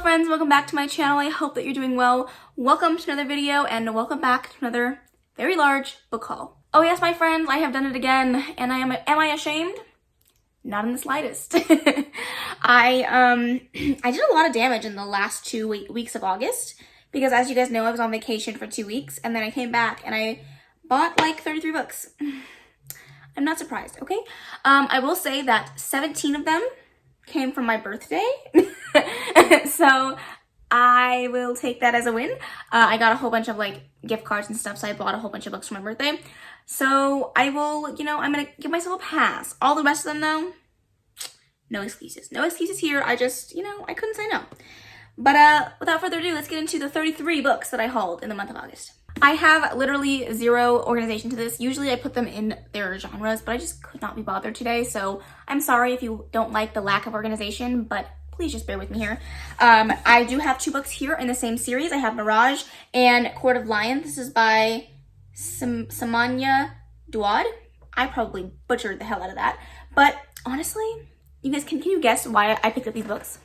Hello friends, welcome back to my channel. I hope that you're doing well. Welcome to another video and welcome back to another very large book haul. Oh yes, my friends, I have done it again, and am I ashamed? Not in the slightest. I did a lot of damage in the last 2 weeks of August because, as you guys know, I was on vacation for 2 weeks and then I came back and I bought like 33 books. I'm not surprised, okay? I will say that 17 of them came from my birthday. So I will take that as a win. I got a whole bunch of like gift cards and stuff, so I bought a whole bunch of books for my birthday. So I will, I'm gonna give myself a pass. All the rest of them though, no excuses. No excuses here. I just, I couldn't say no. But without further ado, let's get into the 33 books that I hauled in the month of August. I have literally zero organization to this. Usually I put them in their genres, but I just could not be bothered today. So I'm sorry if you don't like the lack of organization, but please just bear with me here. I do have 2 books here in the same series. I have Mirage and Court of Lions. This is by Samanya Duad. I probably butchered the hell out of that. But honestly, you guys, can you guess why I picked up these books?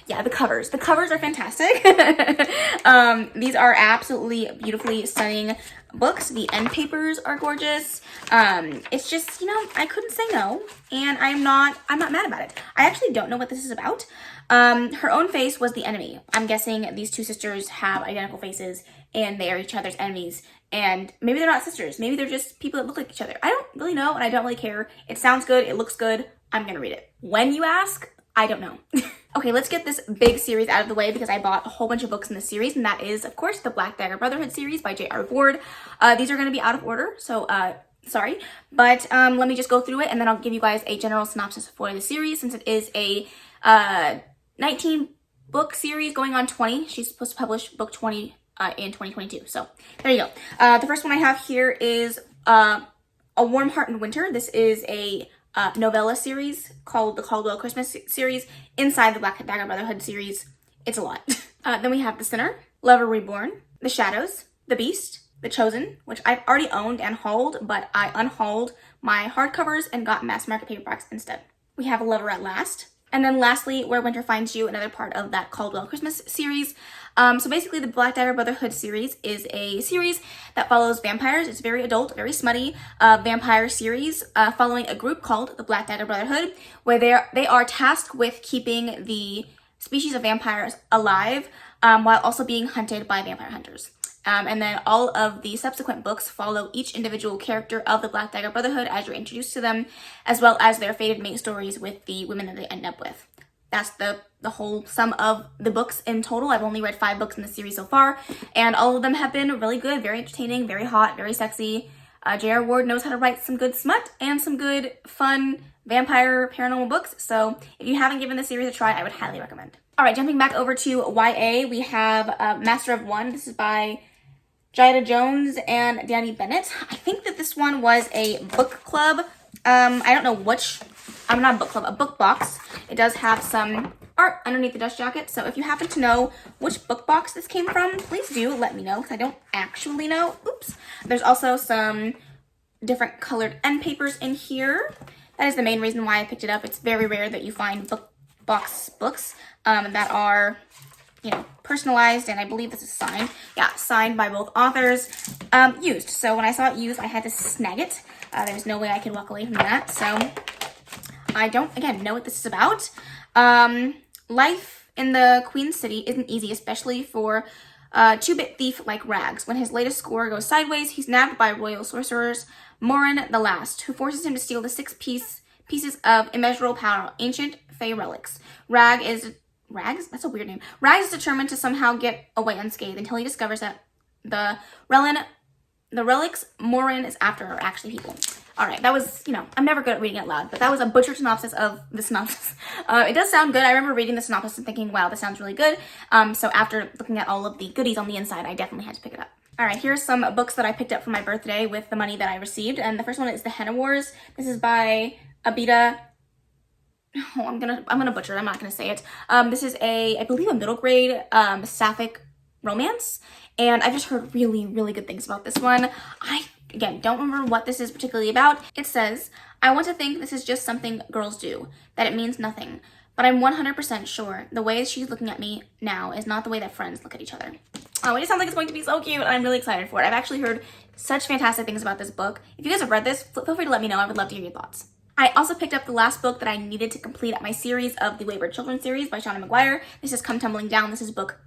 Yeah, the covers. The covers are fantastic. These are absolutely beautifully stunning books. The end papers are gorgeous. It's just, I couldn't say no, and I'm not mad about it. I actually don't know what this is about. Her own face was the enemy. I'm guessing these 2 sisters have identical faces and they are each other's enemies. And maybe they're not sisters. Maybe they're just people that look like each other. I don't really know, and I don't really care. It sounds good. It looks good. I'm gonna read it. When you ask, I don't know. Okay, let's get this big series out of the way because I bought a whole bunch of books in this series, and that is, of course, the Black Dagger Brotherhood series by J.R. Ward. These are going to be out of order, so sorry. But let me just go through it, and then I'll give you guys a general synopsis for the series, since it is a 19-book series going on 20. She's supposed to publish book 20 in 2022, so there you go. The first one I have here is A Warm Heart in Winter. This is a novella series called the Caldwell Christmas series inside the Black Dagger Brotherhood series. It's a lot. Then we have The Sinner, Lover Reborn, The Shadows, The Beast, The Chosen, which I've already owned and hauled, but I unhauled my hardcovers and got mass market paperbacks instead. We have Lover at Last. And then lastly, Where Winter Finds You, another part of that Caldwell Christmas series. So basically the Black Dagger Brotherhood series is a series that follows vampires. It's very adult, very smutty vampire series following a group called the Black Dagger Brotherhood, where they are tasked with keeping the species of vampires alive while also being hunted by vampire hunters. And then all of the subsequent books follow each individual character of the Black Dagger Brotherhood as you're introduced to them, as well as their fated mate stories with the women that they end up with. That's the whole sum of the books in total. I've only read 5 books in the series so far, and all of them have been really good, very entertaining, very hot, very sexy. J.R. Ward knows how to write some good smut and some good, fun vampire paranormal books, so if you haven't given the series a try, I would highly recommend. All right, jumping back over to YA, we have Master of One. This is by Jada Jones and Danny Bennett. I think that this one was a book club. I don't know which. I'm not a book club, a book box. It does have some art underneath the dust jacket. So if you happen to know which book box this came from, please do let me know because I don't actually know. Oops. There's also some different colored end papers in here. That is the main reason why I picked it up. It's very rare that you find book box books that are, personalized, and I believe this is signed. Yeah, signed by both authors, used. So when I saw it used, I had to snag it. There's no way I could walk away from that. So I don't, again, know what this is about. Life in the Queen City isn't easy, especially for a 2-bit thief like Rags. When his latest score goes sideways, he's nabbed by royal sorcerers Morin the Last, who forces him to steal the 6 pieces of immeasurable power, ancient Fey relics. Rags? That's a weird name. Rags is determined to somehow get away unscathed until he discovers that the relics Morin is after are actually people. All right, that was, I'm never good at reading out loud, but that was a butchered synopsis of the synopsis. It does sound good. I remember reading the synopsis and thinking, wow, this sounds really good. So after looking at all of the goodies on the inside, I definitely had to pick it up. All right, here's some books that I picked up for my birthday with the money that I received. And the first one is the Henna Wars. This is by Abida. Oh, I'm gonna butcher it. I'm not gonna say it. This is I believe a middle grade sapphic romance, and I've just heard really, really good things about this one. I, again, don't remember what this is particularly about. It says, I want to think this is just something girls do, that it means nothing. but I'm 100% sure the way she's looking at me now is not the way that friends look at each other. Oh, it just sounds like it's going to be so cute, and I'm really excited for it. I've actually heard such fantastic things about this book. If you guys have read this, feel free to let me know. I would love to hear your thoughts. I also picked up the last book that I needed to complete my series of the Wayward Children series by Shauna McGuire. This is Come Tumbling Down. This is book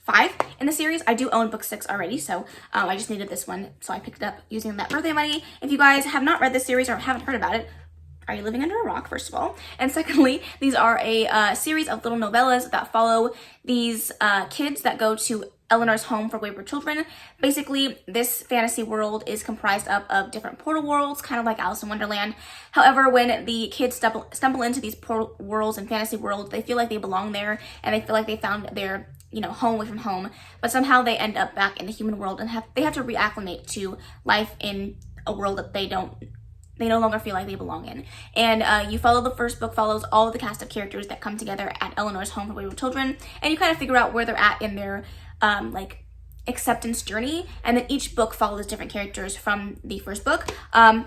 5 in the series. I do own book 6 already, so I just needed this one, so I picked it up using that birthday money. If you guys have not read this series or haven't heard about it, are you living under a rock, first of all? And secondly, these are a series of little novellas that follow these kids that go to Eleanor's home for wayward children. Basically, this fantasy world is comprised of different portal worlds, kind of like Alice in Wonderland. However, when the kids stumble into these portal worlds and fantasy worlds, they feel like they belong there, and they feel like they found their home away from home, but somehow they end up back in the human world and they have to reacclimate to life in a world that they no longer feel like they belong in. And you follow, the first book follows all of the cast of characters that come together at Eleanor's home for wayward children, and you kind of figure out where they're at in their like acceptance journey, and then each book follows different characters from the first book.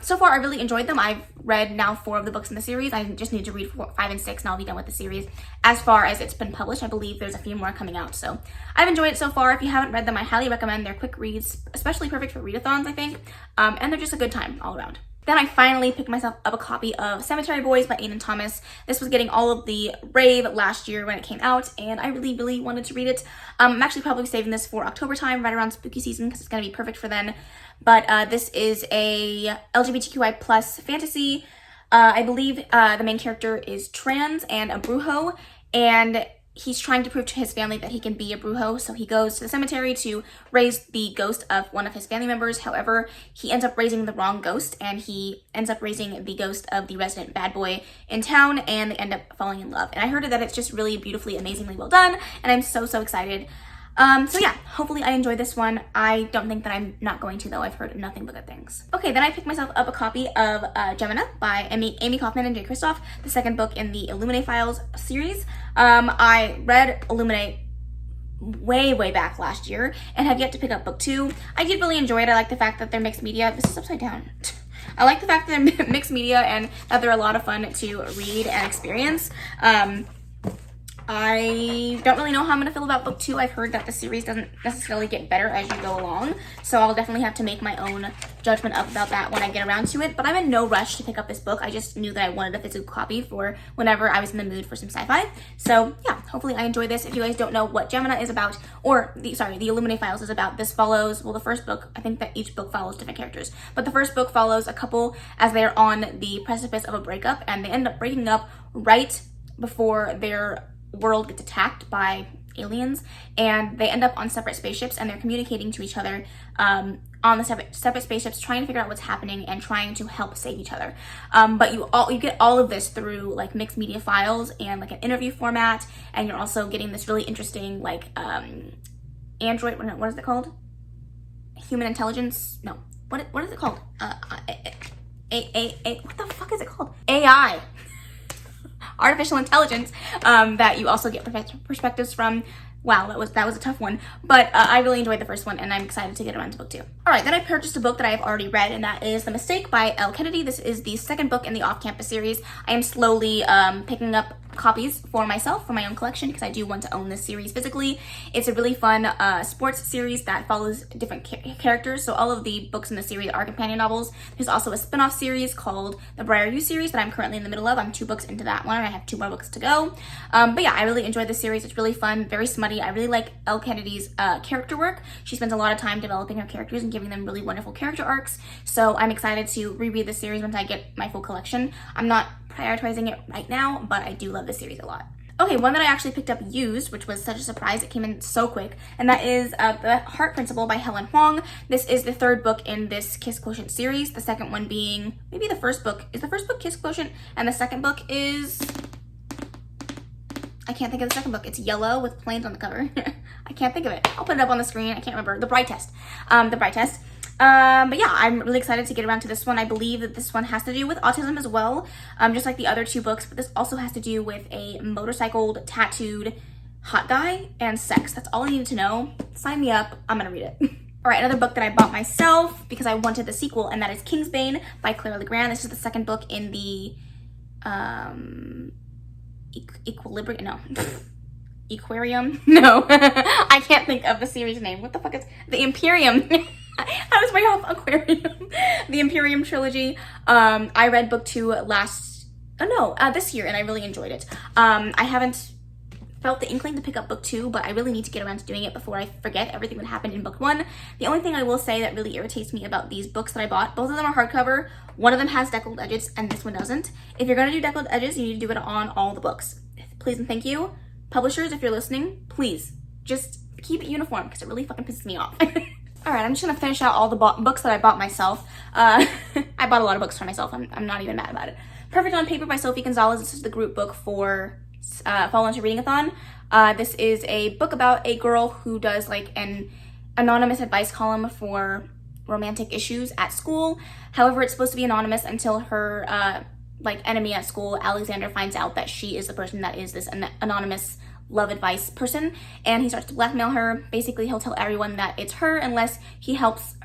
So far, I really enjoyed them. I've read now 4 of the books in the series. I just need to read 4, 5, and 6, and I'll be done with the series. As far as it's been published, I believe there's a few more coming out. So I've enjoyed it so far. If you haven't read them, I highly recommend. They're quick reads, especially perfect for readathons, I think. And they're just a good time all around. Then I finally picked myself up a copy of Cemetery Boys by Aidan Thomas. This was getting all of the rave last year when it came out, and I really, really wanted to read it. I'm actually probably saving this for October time, right around spooky season, because it's going to be perfect for then. But this is a LGBTQI plus fantasy. I believe the main character is trans and a brujo, and he's trying to prove to his family that he can be a brujo, so he goes to the cemetery to raise the ghost of one of his family members. However, he ends up raising the wrong ghost, and he ends up raising the ghost of the resident bad boy in town, and they end up falling in love. And I heard that it's just really beautifully, amazingly well done, and I'm so, so excited. So yeah, hopefully I enjoy this one. I don't think that I'm not going to, though. I've heard nothing but good things. Okay, then I picked myself up a copy of Gemina by Amy Kaufman and Jay Kristoff, the second book in the Illuminate Files series. I read Illuminate way back last year and have yet to pick up book 2. I did really enjoy it. I like the fact that they're mixed media. This is upside down. I like the fact that they're mixed media and that they're a lot of fun to read and experience. I don't really know how I'm going to feel about book 2. I've heard that the series doesn't necessarily get better as you go along, so I'll definitely have to make my own judgment up about that when I get around to it. But I'm in no rush to pick up this book. I just knew that I wanted a physical copy for whenever I was in the mood for some sci-fi. So yeah, hopefully I enjoy this. If you guys don't know what Gemina is about, or the Illuminate Files is about, this follows, well, the first book, I think that each book follows different characters, but the first book follows a couple as they're on the precipice of a breakup, and they end up breaking up right before their world gets attacked by aliens, and they end up on separate spaceships, and they're communicating to each other on the separate spaceships, trying to figure out what's happening and trying to help save each other. But you get all of this through like mixed media files and like an interview format, and you're also getting this really interesting like android, what is it called? Human intelligence? No, what is it called? What the fuck is it called? AI. Artificial intelligence, that you also get perspectives from. Wow, that was a tough one, but I really enjoyed the first one, and I'm excited to get around to book 2. All right, then I purchased a book that I have already read, and that is The Mistake by Elle Kennedy. This is the second book in the Off-Campus series. I am slowly picking up copies for myself, for my own collection, because I do want to own this series physically. It's a really fun sports series that follows different characters, so all of the books in the series are companion novels. There's also a spin-off series called the Briar U series that I'm currently in the middle of. I'm 2 books into that one, and I have 2 more books to go. But yeah, I really enjoyed this series. It's really fun, very smutty. I really like Elle Kennedy's character work. She spends a lot of time developing her characters and giving them really wonderful character arcs, so I'm excited to reread this series once I get my full collection. I'm not prioritizing it right now, but I do love this series a lot. Okay, one that I actually picked up used, which was such a surprise, it came in so quick, and that is The Heart Principle by Helen Huang. This is the 3rd book in this Kiss Quotient series, the second one being, maybe the first book. Is the first book Kiss Quotient, and the second book is, I can't think of the second book. It's yellow with planes on the cover. I can't think of it. I'll put it up on the screen. I can't remember. The Bride Test. The Bride Test. But yeah, I'm really excited to get around to this one. I believe that this one has to do with autism as well, just like the other 2 books, but this also has to do with a motorcycled, tattooed hot guy and sex. That's all I needed to know. Sign me up. I'm gonna read it. All right, another book that I bought myself because I wanted the sequel, and that is Kingsbane by Clara LeGrand. This is the second book in the Equilibrium, no. Aquarium? No. I can't think of the series name. What the fuck is the Imperium? I was way off. Aquarium. The Imperium trilogy. I read book 2 this year, and I really enjoyed it. I haven't felt the inkling to pick up book 2, but I really need to get around to doing it before I forget everything that happened in book 1. The only thing I will say that really irritates me about these books that I bought, both of them are hardcover. One of them has deckled edges, and this one doesn't. If you're going to do deckled edges, you need to do it on all the books. Please and thank you. Publishers, if you're listening, please just keep it uniform, because it really fucking pisses me off. All right, I'm just gonna finish out all the books that I bought myself. I bought a lot of books for myself. I'm not even mad about it. Perfect on Paper by Sophie Gonzalez. This is the group book for Fall Into Reading-a-thon. This is a book about a girl who does like an anonymous advice column for romantic issues at school. However, it's supposed to be anonymous until her like enemy at school, Alexander, finds out that she is the person that is this anonymous love advice person, and he starts to blackmail her. Basically, he'll tell everyone that it's her unless she helps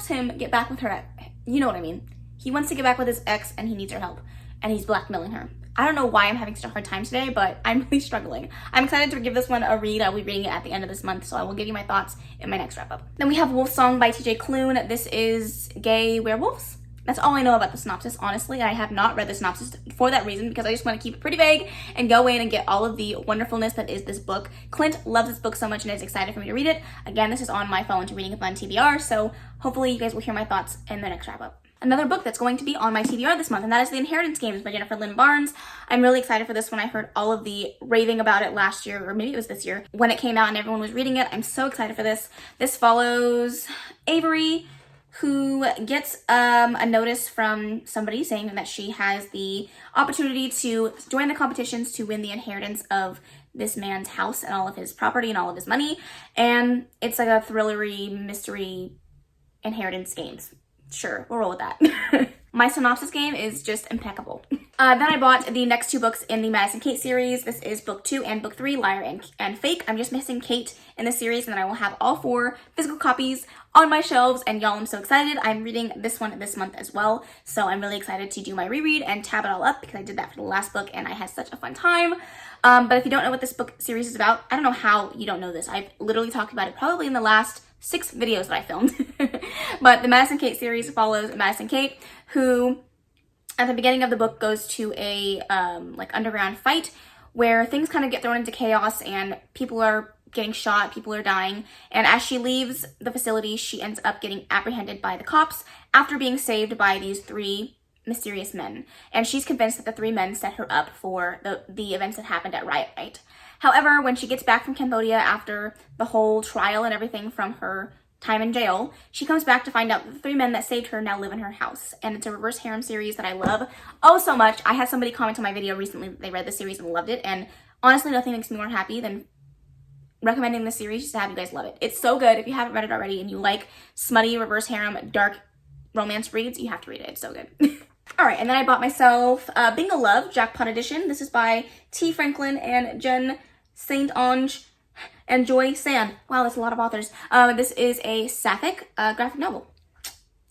him get back with her. You know what I mean. He wants to get back with his ex, and he needs her help, and he's blackmailing her. I don't know why I'm having such a hard time today, but I'm really struggling. I'm excited to give this one a read. I'll be reading it at the end of this month, so I will give you my thoughts in my next wrap-up. Then we have Wolf Song by TJ Klune. This is gay werewolves. That's all I know about the synopsis, honestly. I have not read the synopsis for that reason, because I just want to keep it pretty vague and go in and get all of the wonderfulness that is this book. Clint loves this book so much and is excited for me to read it. Again, this is on my Fall Into Reading-a-thon TBR, so hopefully you guys will hear my thoughts in the next wrap-up. Another book that's going to be on my TBR this month, and that is The Inheritance Games by Jennifer Lynn Barnes. I'm really excited for this one. I heard all of the raving about it last year, or maybe it was this year, when it came out and everyone was reading it. I'm so excited for this. This follows Avery, who gets a notice from somebody saying that she has the opportunity to join the competitions to win the inheritance of this man's house and all of his property and all of his money. And it's like a thrillery mystery inheritance games. Sure, we'll roll with that. My synopsis game is just impeccable. Then I bought the next 2 books in the Madison Kate series. This is book 2 and book 3, Liar and Fake. I'm just missing Kate in the series, and then I will have all 4 physical copies on my shelves, and y'all, I'm so excited. I'm reading this one this month as well, so I'm really excited to do my reread and tab it all up, because I did that for the last book, and I had such a fun time. But if you don't know what this book series is about, I don't know how you don't know this. I've literally talked about it probably in the last 6 videos that I filmed. But the Madison Kate series follows Madison Kate, who at the beginning of the book goes to a like underground fight where things kind of get thrown into chaos and people are getting shot, people are dying, and as she leaves the facility, she ends up getting apprehended by the cops after being saved by these 3 mysterious men. And she's convinced that the 3 men set her up for the events that happened at Riot Night. However, when she gets back from Cambodia after the whole trial and everything from her time in jail, she comes back to find out that the 3 men that saved her now live in her house. And it's a reverse harem series that I love oh so much. I had somebody comment on my video recently that they read the series and loved it, and honestly, nothing makes me more happy than recommending this series just to have you guys love it. It's so good. If you haven't read it already and you like smutty, reverse harem, dark romance reads, you have to read it. It's so good. All right, and then I bought myself Bingo Love, Jackpot Edition. This is by T. Franklin and Jen St. Ange and Joy San. Wow, that's a lot of authors. This is a sapphic graphic novel.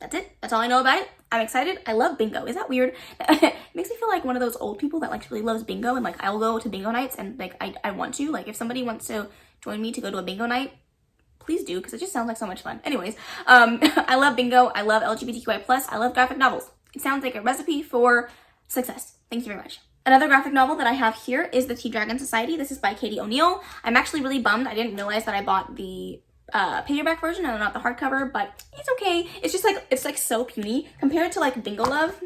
That's it. That's all I know about it. I'm excited. I love bingo. Is that weird? It makes me feel like one of those old people that like really loves bingo, and like I'll go to bingo nights and like I want to. Like if somebody wants to join me to go to a bingo night, please do, because it just sounds like so much fun. Anyways, I love bingo. I love LGBTQI+. I love graphic novels. It sounds like a recipe for success. Thank you very much. Another graphic novel that I have here is The Tea Dragon Society. This is by Katie O'Neill. I'm actually really bummed. I didn't realize that I bought the paperback version and not the hardcover, but it's okay. It's just like, it's like so puny compared to like Bingo Love.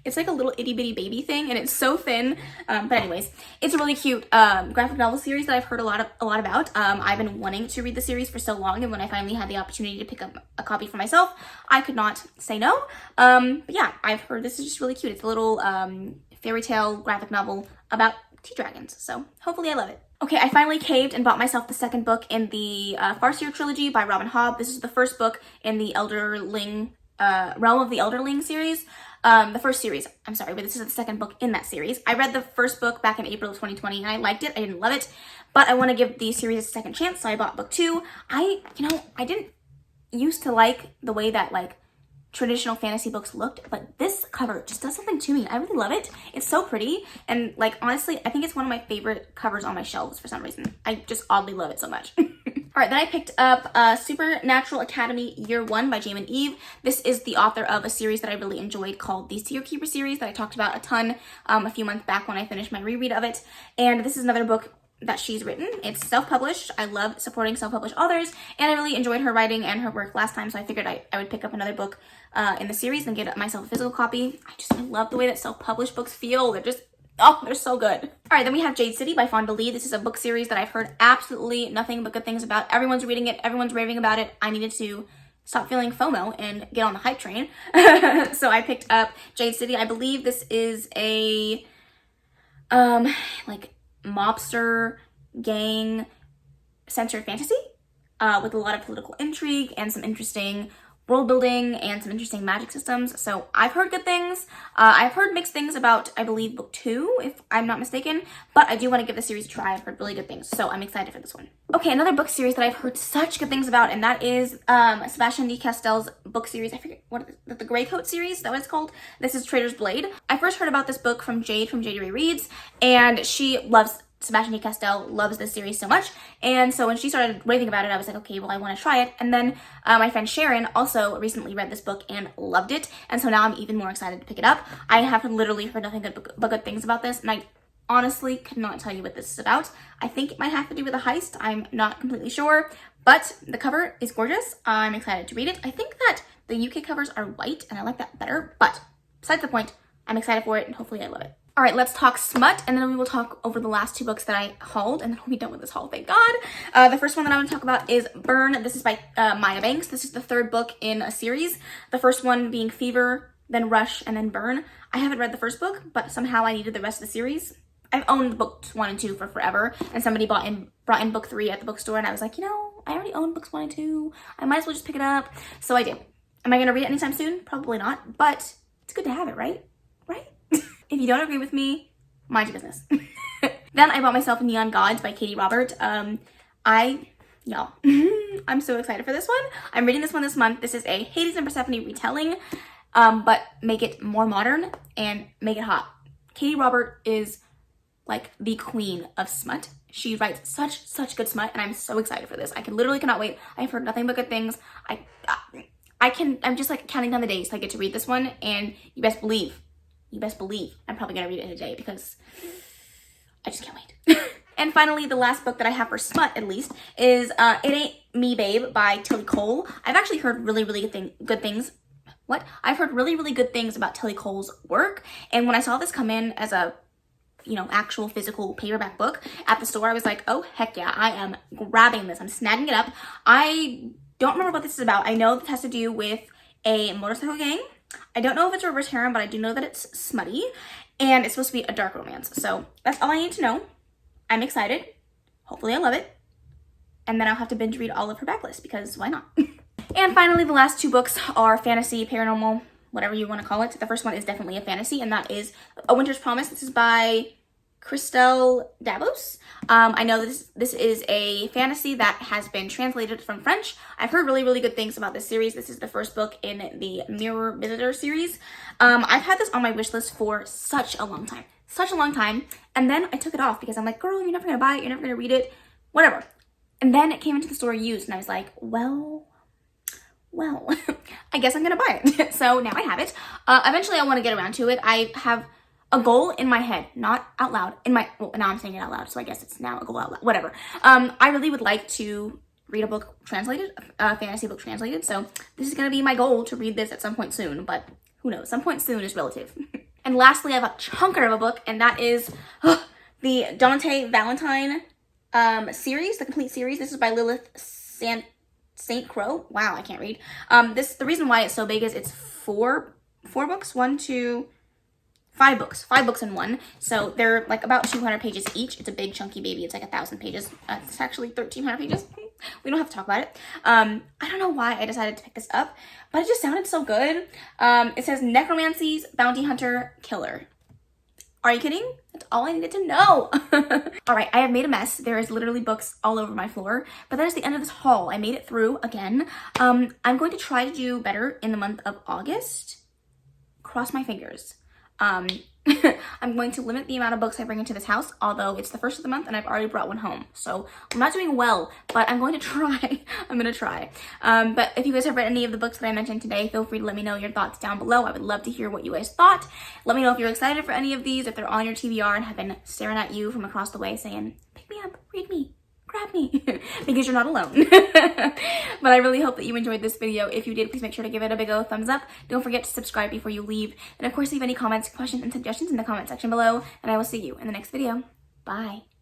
It's like a little itty bitty baby thing, and it's so thin. But anyways, it's a really cute graphic novel series that I've heard a lot about. I've been wanting to read the series for so long, and when I finally had the opportunity to pick up a copy for myself, I could not say no. But yeah, I've heard this is just really cute. It's a little fairy tale graphic novel about tea dragons, so hopefully I love it. Okay, I finally caved and bought myself the second book in the Farseer trilogy by Robin Hobb. This is the first book in the Elderling Realm of the Elderling series. The first series, I'm sorry, but this is the second book in that series. I read the first book back in April of 2020 and I liked it. I didn't love it, but I want to give the series a second chance, so I bought book 2. I didn't used to like the way that like traditional fantasy books looked, but this cover just does something to me. I really love it. It's so pretty, and like honestly, I think it's one of my favorite covers on my shelves for some reason. I just oddly love it so much. All right, then I picked up Supernatural Academy Year 1 by Jamin Eve. This is the author of a series that I really enjoyed called the Seer Keeper series that I talked about a ton a few months back when I finished my reread of it. And this is another book that she's written. It's self-published. I love supporting self-published authors, and I really enjoyed her writing and her work last time, so I figured I would pick up another book in the series and get myself a physical copy. I love the way that self-published books feel. They're just, oh, they're so good. All right, then we have Jade City by Fonda Lee. This is a book series that I've heard absolutely nothing but good things about. Everyone's reading it. Everyone's raving about it. I needed to stop feeling FOMO and get on the hype train. So I picked up Jade City. I believe this is a, like, mobster gang centered fantasy with a lot of political intrigue and some interesting world building and some interesting magic systems. So I've heard good things. I've heard mixed things about, I believe, book 2, if I'm not mistaken, but I do want to give the series a try. I've heard really good things, so I'm excited for this one. Okay, another book series that I've heard such good things about, and that is Sebastian de Castell's book series. I forget what it is, the Grey Coat series, is that what it's called? This is Traitor's Blade. I first heard about this book from Jade Reads, and she loves Sebastian de Castell, loves this series so much, and so when she started raving about it, I was like, okay, well, I want to try it. And then my friend Sharon also recently read this book and loved it, and so now I'm even more excited to pick it up. I have literally heard nothing but good things about this, and I honestly could not tell you what this is about. I think it might have to do with a heist. I'm not completely sure, but the cover is gorgeous. I'm excited to read it. I think that the UK covers are white, and I like that better, but besides the point, I'm excited for it, and hopefully I love it. All right, let's talk smut, and then we will talk over the last 2 books that I hauled, and then we'll be done with this haul, thank God. The first one that I'm going to talk about is Burn. This is by Maya Banks. This is the 3rd book in a series. The first one being Fever, then Rush, and then Burn. I haven't read the first book, but somehow I needed the rest of the series. I've owned books 1 and 2 for forever, and somebody brought in book 3 at the bookstore, and I was like, you know, I already own books 1 and 2. I might as well just pick it up. So I did. Am I going to read it anytime soon? Probably not, but it's good to have it, right? Right? If you don't agree with me, mind your business. Then I bought myself Neon Gods by Katie Robert. Y'all, I'm so excited for this one. I'm reading this one this month. This is a Hades and Persephone retelling, but make it more modern and make it hot. Katie Robert is like the queen of smut. She writes such good smut, and I'm so excited for this. I literally cannot wait. I've heard nothing but good things. I'm just like counting down the days till I get to read this one, and you best believe I'm probably gonna read it in a day because I just can't wait. And finally, the last book that I have for smut, at least, is It Ain't Me Babe by Tilly Cole. I've actually heard really good things. I've heard really good things about Tilly Cole's work, and when I saw this come in as a, you know, actual physical paperback book at the store, I was like, oh heck yeah, I am grabbing this. I'm snagging it up. I don't remember what this is about. I know this has to do with a motorcycle gang. I don't know if it's reverse harem, but I do know that it's smutty, and it's supposed to be a dark romance. So that's all I need to know. I'm excited. Hopefully I love it. And then I'll have to binge read all of her backlist, because why not? And finally, the last 2 books are fantasy, paranormal, whatever you want to call it. The first one is definitely a fantasy, and that is A Winter's Promise. This is by Christelle Davos. I know this is a fantasy that has been translated from French. I've heard really good things about this series. This is the first book in the Mirror Visitor series. I've had this on my wish list for such a long time, and then I took it off because I'm like, girl, you're never gonna buy it, you're never gonna read it, whatever. And then it came into the store used, and I was like, well, I guess I'm gonna buy it. So now I have it. Eventually I want to get around to it. I have a goal in my head, not out loud. Well, now I'm saying it out loud, so I guess it's now a goal out loud. Whatever. I really would like to read a book translated, a fantasy book translated. So this is gonna be my goal, to read this at some point soon. But who knows? Some point soon is relative. And lastly, I have a chunker of a book, and that is the Dantes Valentine series, the complete series. This is by Lilith St. Crow. Wow, I can't read. The reason why it's so big is it's four books, 5 books. 5 books in one. So they're like about 200 pages each. It's a big chunky baby. It's like 1,000 pages. It's actually 1,300 pages. We don't have to talk about it. I don't know why I decided to pick this up, but it just sounded so good. It says Necromancy's Bounty Hunter Killer. Are you kidding? That's all I needed to know. All right, I have made a mess. There is literally books all over my floor, but that is the end of this haul. I made it through again. I'm going to try to do better in the month of August. Cross my fingers. I'm going to limit the amount of books I bring into this house, although it's the first of the month and I've already brought one home. So I'm not doing well, but I'm going to try. I'm going to try. But if you guys have read any of the books that I mentioned today, feel free to let me know your thoughts down below. I would love to hear what you guys thought. Let me know if you're excited for any of these, if they're on your TBR and have been staring at you from across the way saying, pick me up, read me, grab me, because you're not alone. But I really hope that you enjoyed this video. If you did, please make sure to give it a big old thumbs up. Don't forget to subscribe before you leave. And of course, leave any comments, questions, and suggestions in the comment section below. And I will see you in the next video. Bye.